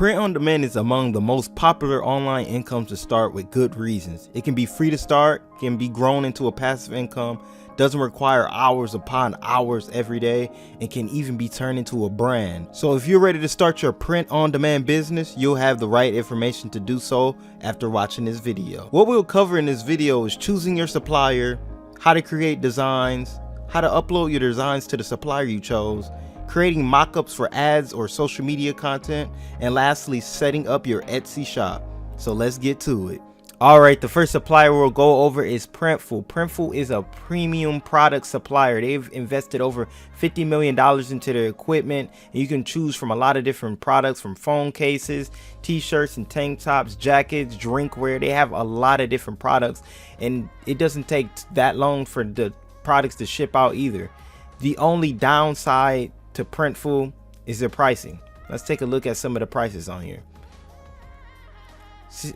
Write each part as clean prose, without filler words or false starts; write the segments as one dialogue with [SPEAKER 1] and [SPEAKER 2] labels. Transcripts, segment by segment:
[SPEAKER 1] Print on demand is among the most popular online incomes to start with good reasons. It can be free to start, can be grown into a passive income, doesn't require hours upon hours every day, and can even be turned into a brand. So if you're ready to start your print on demand business, you'll have the right information to do so after watching this video. What we'll cover in this video is choosing your supplier, how to create designs, how to upload your designs to the supplier you chose, creating mock-ups for ads or social media content, and lastly, setting up your Etsy shop. So let's get to it. Alright, the first supplier we'll go over is Printful. Printful is a premium product supplier. They've invested over $50 million into their equipment, and you can choose from a lot of different products, from phone cases, t-shirts and tank tops, jackets, drinkware. They have a lot of different products, and it doesn't take that long for the products to ship out either. The only downside to Printful is their pricing. Let's take a look at some of the prices on here.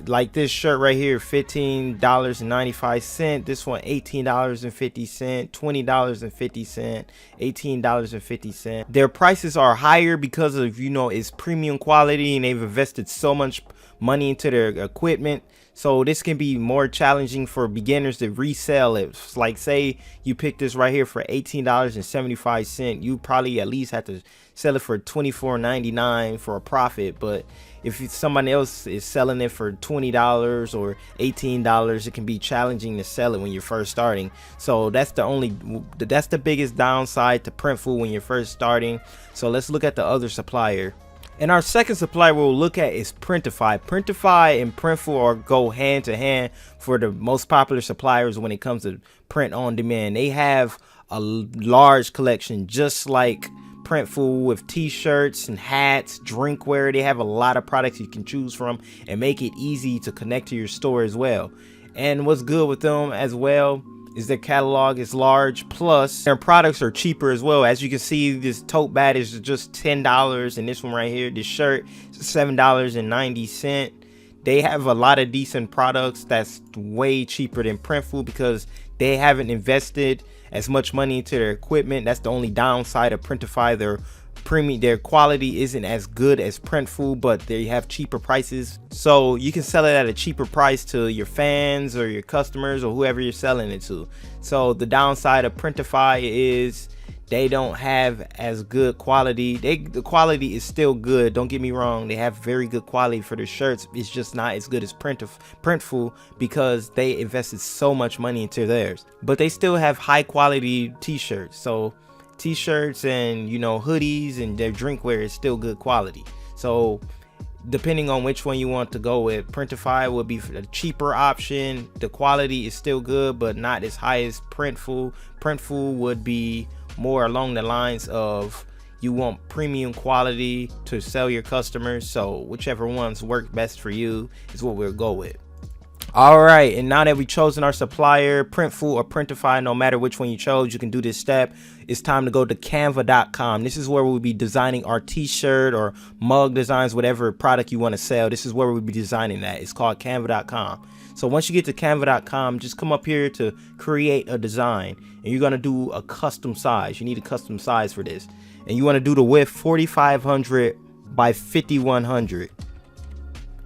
[SPEAKER 1] Like this shirt right here, $15.95. This one, $18.50, $20.50, $18.50. Their prices are higher because of, it's premium quality, and they've invested so much money into their equipment. So this can be more challenging for beginners to resell it. Like, say you pick this right here for $18.75, you probably at least have to sell it for $24.99 for a profit. But if someone else is selling it for $20 or $18, it can be challenging to sell it when you're first starting. So that's the biggest downside to Printful when you're first starting. So let's look at the other supplier. And our second supplier we'll look at is Printfy. Printfy and Printful go hand to hand for the most popular suppliers when it comes to print on demand. They have a large collection, just like Printful, with t-shirts and hats, drinkware. They have a lot of products you can choose from and make it easy to connect to your store as well. And what's good with them as well is their catalog is large, plus their products are cheaper as well. As you can see, this tote bag is just $10, and this one right here, this shirt, is $7.90. They have a lot of decent products that's way cheaper than Printful because they haven't invested as much money into their equipment. That's the only downside of Printfy. Their quality isn't as good as Printful, but they have cheaper prices, so you can sell it at a cheaper price to your fans or your customers or whoever you're selling it to. So the downside of Printfy is they don't have as good quality. The quality is still good, don't get me wrong. They have very good quality for their shirts. It's just not as good as Printful because they invested so much money into theirs. But they still have high quality t-shirts. So t-shirts and hoodies and their drinkware is still good quality. So depending on which one you want to go with, Printfy will be a cheaper option. The quality is still good, but not as high as Printful. Printful would be more along the lines of you want premium quality to sell your customers. So whichever ones work best for you is what we'll go with. Alright, and now that we've chosen our supplier, Printful or Printfy, no matter which one you chose, you can do this step. It's time to go to canva.com. This is where we'll be designing our t-shirt or mug designs, whatever product you want to sell. This is where we'll be designing that. It's called canva.com. So once you get to canva.com, just come up here to create a design, and you're going to do a custom size. You need a custom size for this, and you want to do the width 4500 by 5100,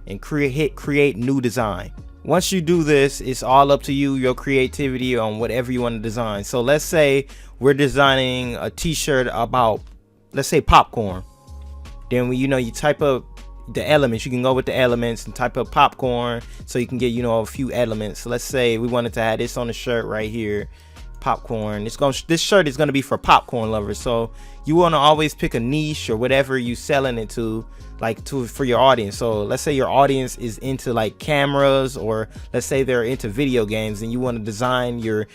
[SPEAKER 1] and hit create new design. Once you do this, it's all up to you, your creativity on whatever you want to design. So let's say we're designing a t-shirt about, let's say, popcorn. Then you type up the elements. You can go with the elements and type up popcorn, so you can get a few elements. So let's say we wanted to have this on the shirt right here, popcorn. This shirt is going to be for popcorn lovers. So you want to always pick a niche or whatever you selling it to, for your audience. So let's say your audience is into like cameras, or let's say they're into video games, and you want to design your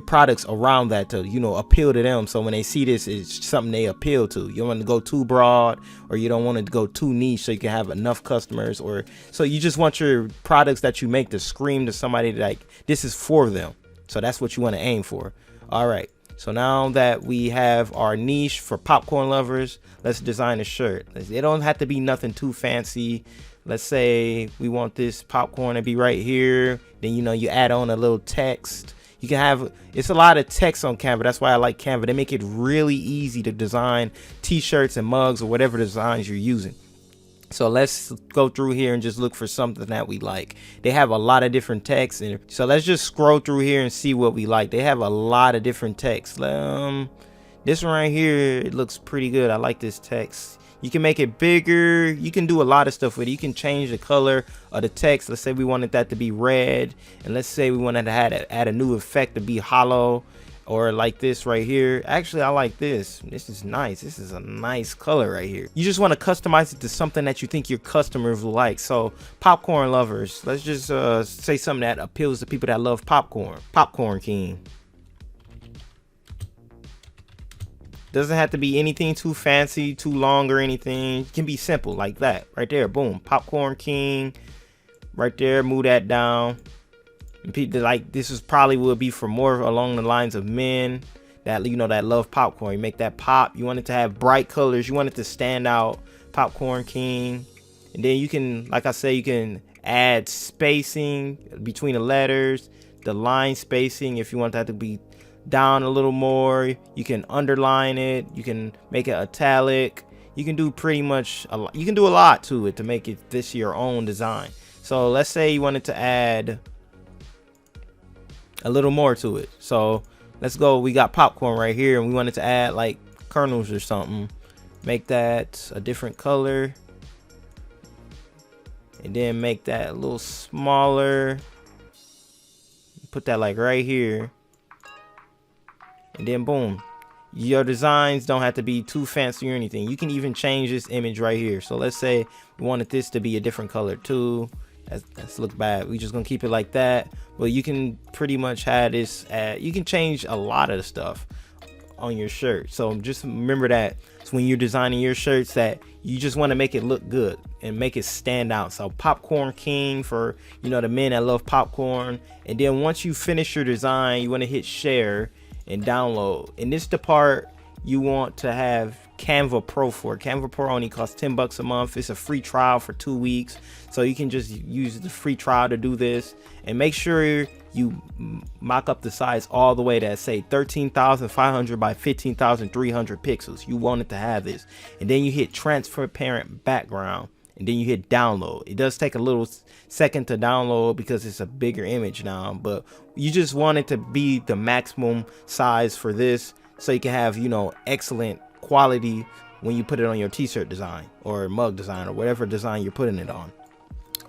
[SPEAKER 1] products around that to appeal to them. So when they see this, it's something they appeal to. You don't want to go too broad, or you don't want to go too niche, so you can have enough customers, or so you just want your products that you make to scream to somebody like this is for them. So that's what you want to aim for. All right, so now that we have our niche for popcorn lovers, let's design a shirt. It don't have to be nothing too fancy. Let's say we want this popcorn to be right here. Then you add on a little text. You can have, it's a lot of text on Canva. That's why I like Canva. They make it really easy to design t-shirts and mugs or whatever designs you're using. So let's go through here and just look for something that we like. They have a lot of different texts, and so let's just scroll through here and see what we like. They have a lot of different texts. This one right here, it looks pretty good. I like this text. You can make it bigger. You can do a lot of stuff with it. You can change the color of the text. Let's say we wanted that to be red, and let's say we wanted to add a new effect to be hollow, or like this right here. Actually, I like this. This is nice. This is a nice color right here. You just want to customize it to something that you think your customers will like. So popcorn lovers, let's just say something that appeals to people that love popcorn. Popcorn King. Doesn't have to be anything too fancy, too long or anything. It can be simple like that right there. Boom. Popcorn King right there. Move that down. And people like this is probably will be for more along the lines of men that, you know, that love popcorn. You make that pop. You want it to have bright colors. You want it to stand out. Popcorn King. And then you can, like I say, you can add spacing between the letters, the line spacing if you want that to be down a little more. You can underline it. You can make it italic. You can do pretty much a lot. You can do a lot to it to make it this your own design. So let's say you wanted to add a little more to it. So let's go. We got popcorn right here, and we wanted to add like kernels or something. Make that a different color, and then make that a little smaller. Put that like right here. And then boom, your designs don't have to be too fancy or anything. You can even change this image right here. So let's say we wanted this to be a different color too. That's look bad. We just gonna keep it like that. But you can pretty much have this you can change a lot of the stuff on your shirt. So just remember that when you're designing your shirts, that you just want to make it look good and make it stand out. So Popcorn King for, you know, the men that love popcorn. And then once you finish your design, you want to hit share and download. And this the part you want to have Canva Pro for. Canva Pro only costs $10 a month. It's a free trial for 2 weeks, so you can just use the free trial to do this. And make sure you mock up the size all the way to say 13,500 by 15,300 pixels. You want it to have this, and then you hit transparent background, and then you hit download. It does take a little second to download because it's a bigger image now, but you just want it to be the maximum size for this, so you can have, you know, excellent quality when you put it on your t-shirt design or mug design or whatever design you're putting it on.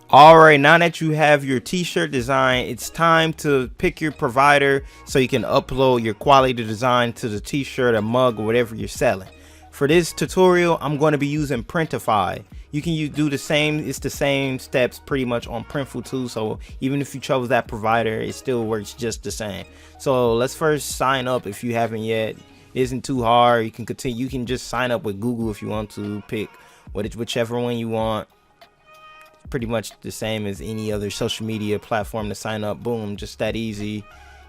[SPEAKER 1] All right, now that you have your t-shirt design, it's time to pick your provider so you can upload your quality design to the t-shirt or mug or whatever you're selling. For this tutorial, I'm going to be using Printfy. You can do the same. It's the same steps pretty much on Printful too. So even if you chose that provider, it still works just the same. So let's first sign up if you haven't yet. It isn't too hard. You can continue. You can just sign up with Google if you want to. Pick whichever one you want. Pretty much the same as any other social media platform to sign up. Boom, just that easy.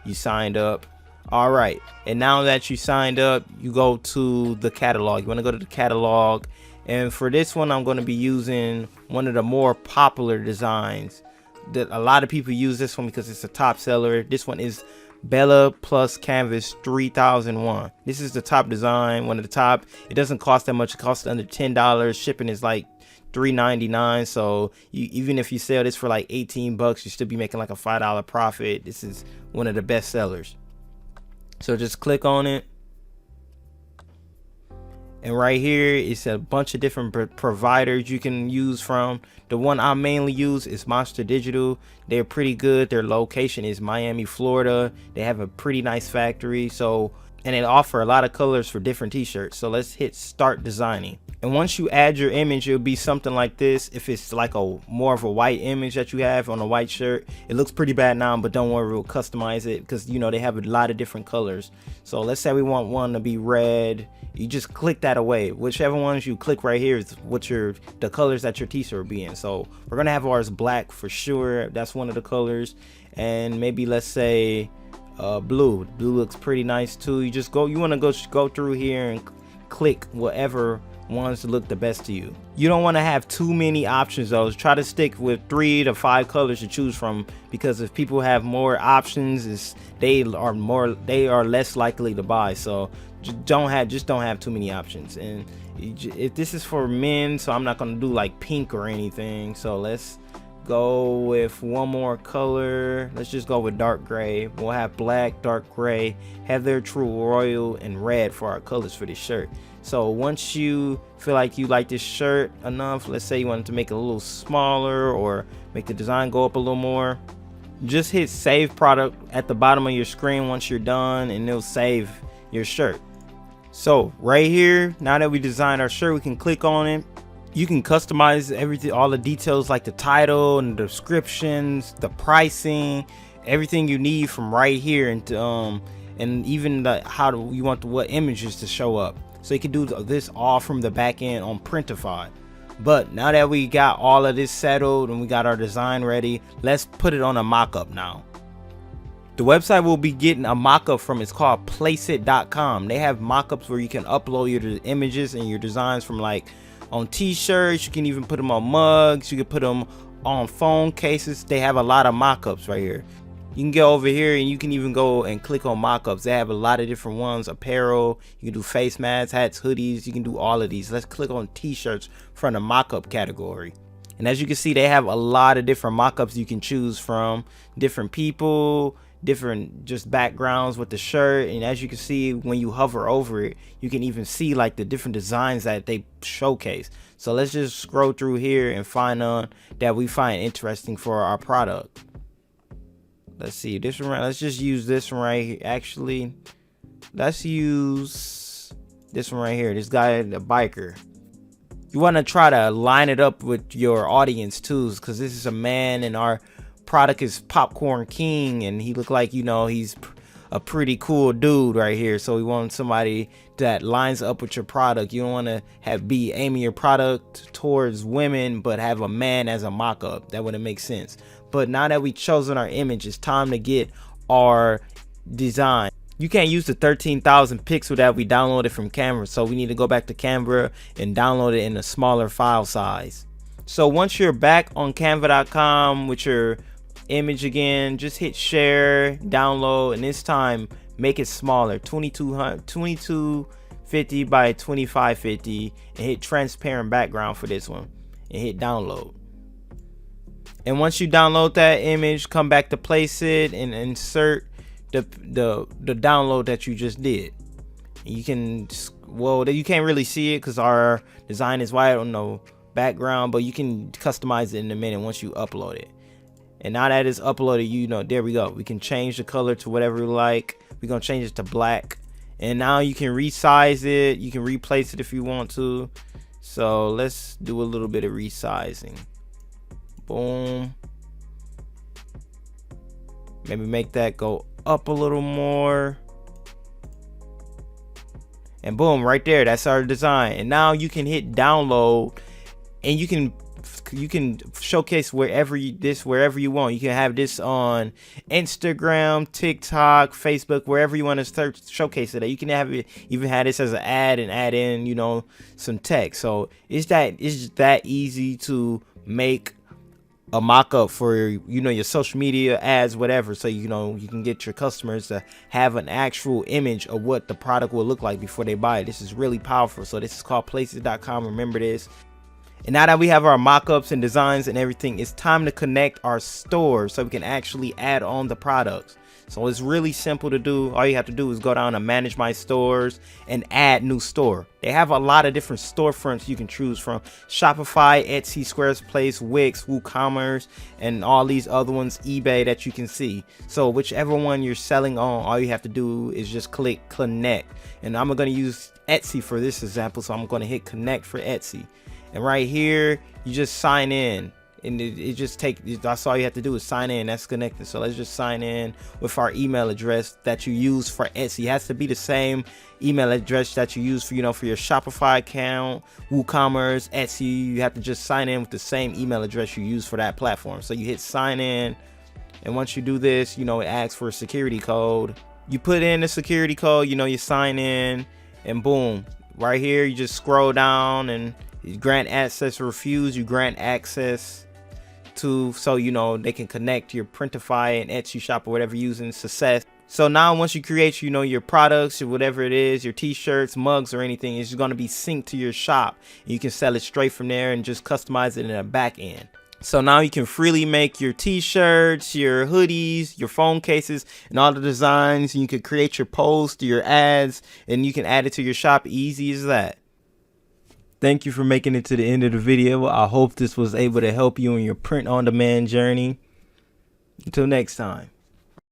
[SPEAKER 1] You signed up. All right, and now that you signed up, you go to the catalog. You want to go to the catalog, and for this one, I'm going to be using one of the more popular designs that a lot of people use. This one because it's a top seller. This one is Bella Plus Canvas 3001. This is the top design, one of the top. It doesn't cost that much. It costs under $10. Shipping is like $3.99. So even if you sell this for like 18 bucks, you still be making like a $5 profit. This is one of the best sellers. So just click on it, and right here it's a bunch of different providers you can use from. The one I mainly use is Monster Digital. They're pretty good. Their location is Miami, Florida. They have a pretty nice factory, so, and they offer a lot of colors for different t-shirts. So let's hit start designing. And once you add your image, it'll be something like this. If it's like a more of a white image that you have on a white shirt, it looks pretty bad now, but don't worry, we'll customize it because, you know, they have a lot of different colors. So let's say we want one to be red. You just click that away. Whichever ones you click right here is what the colors that your t-shirt will be in. So we're gonna have ours black for sure. That's one of the colors. And maybe let's say blue. Blue looks pretty nice too. You want to go through here and click whatever ones to look the best to you. You don't want to have too many options though. Try to stick with 3 to 5 colors to choose from, because if people have more options, they are less likely to buy. So just don't have too many options. And If this is for men, so I'm not gonna do like pink or anything. So let's go with one more color. Let's just go with dark gray. We'll have black, dark gray, heather, true royal, and red for our colors for this shirt. So once you feel like you like this shirt enough, let's say you wanted to make it a little smaller or make the design go up a little more, just hit save product at the bottom of your screen once you're done, and it'll save your shirt. So right here, now that we designed our shirt, we can click on it. You can customize everything, all the details like the title and the descriptions, the pricing, everything you need from right here, and even how do you want what images to show up. So you can do this all from the back end on Printfy. But now that we got all of this settled and we got our design ready, let's put it on a mock-up now. The website we'll be getting a mock-up from is called Placeit.com. They have mock-ups where you can upload your images and your designs from, like, on t-shirts. You can even put them on mugs. You can put them on phone cases. They have a lot of mock-ups right here. You can go over here and you can even go and click on mock-ups. They have a lot of different ones. Apparel, you can do face masks, hats, hoodies. You can do all of these. Let's click on t-shirts from the mock-up category. And as you can see, they have a lot of different mock-ups you can choose from. Different people, different just backgrounds with the shirt. And as you can see, when you hover over it, you can even see like the different designs that they showcase. So let's just scroll through here and find on that we find interesting for our product. Let's see this one. Let's just use this one right here. Actually, let's use this one right here. This guy, the biker. You want to try to line it up with your audience too, because this is a man and our product is Popcorn King, and he look like, you know, he's a pretty cool dude right here. So we want somebody that lines up with your product. You don't want to be aiming your product towards women but have a man as a mock-up. That wouldn't make sense. But now that we've chosen our image, it's time to get our design. You can't use the 13,000 pixel that we downloaded from Canva, so we need to go back to Canva and download it in a smaller file size. So once you're back on canva.com with your image again, just hit share, download, and this time make it smaller, 2250 by 2550, and hit transparent background for this one and hit download. And once you download that image, come back to Placeit and insert the download that you just did. You can, well, you can't really see it because our design is white on the background, but you can customize it in a minute once you upload it. And now that it's uploaded, you know, there we go. We can change the color to whatever we like. We're gonna change it to black, and now you can resize it. You can replace it if you want to. So let's do a little bit of resizing. Boom. Maybe make that go up a little more. And boom, right there, that's our design. And now you can hit download, and you can showcase wherever you want. You can have this on Instagram, TikTok, Facebook, wherever you want to showcase it. You can have it, even have this as an ad and add in, you know, some text. So it's that easy to make a mock-up for, you know, your social media ads, whatever. So, you know, you can get your customers to have an actual image of what the product will look like before they buy it. This is really powerful. So this is called Placeit.com. Remember this. And now that we have our mock-ups and designs and everything, it's time to connect our store so we can actually add on the products. So it's really simple to do. All you have to do is go down to manage my stores and add new store. They have a lot of different storefronts you can choose from: Shopify, Etsy, Squarespace, Wix, WooCommerce, and all these other ones, eBay, that you can see. So whichever one you're selling on, all you have to do is just click connect. And I'm going to use Etsy for this example, so I'm going to hit connect for Etsy. And right here, you just sign in, and it just that's all you have to do is sign in. That's connected. So let's just sign in with our email address that you use for Etsy. It has to be the same email address that you use for, you know, for your Shopify account, WooCommerce, Etsy. You have to just sign in with the same email address you use for that platform. So you hit sign in, and once you do this, you know, it asks for a security code. You put in the security code, you know, you sign in, and boom, right here, you just scroll down and you grant access or refuse. You grant access to, so, you know, they can connect your Printfy and Etsy shop or whatever you're using. Success. So now once you create, your products or whatever it is, your t-shirts, mugs, or anything, it's going to be synced to your shop. You can sell it straight from there and just customize it in the back end. So now you can freely make your t-shirts, your hoodies, your phone cases, and all the designs. You can create your posts, your ads, and you can add it to your shop. Easy as that. Thank you for making it to the end of the video. I hope this was able to help you in your print on demand journey. Until next time.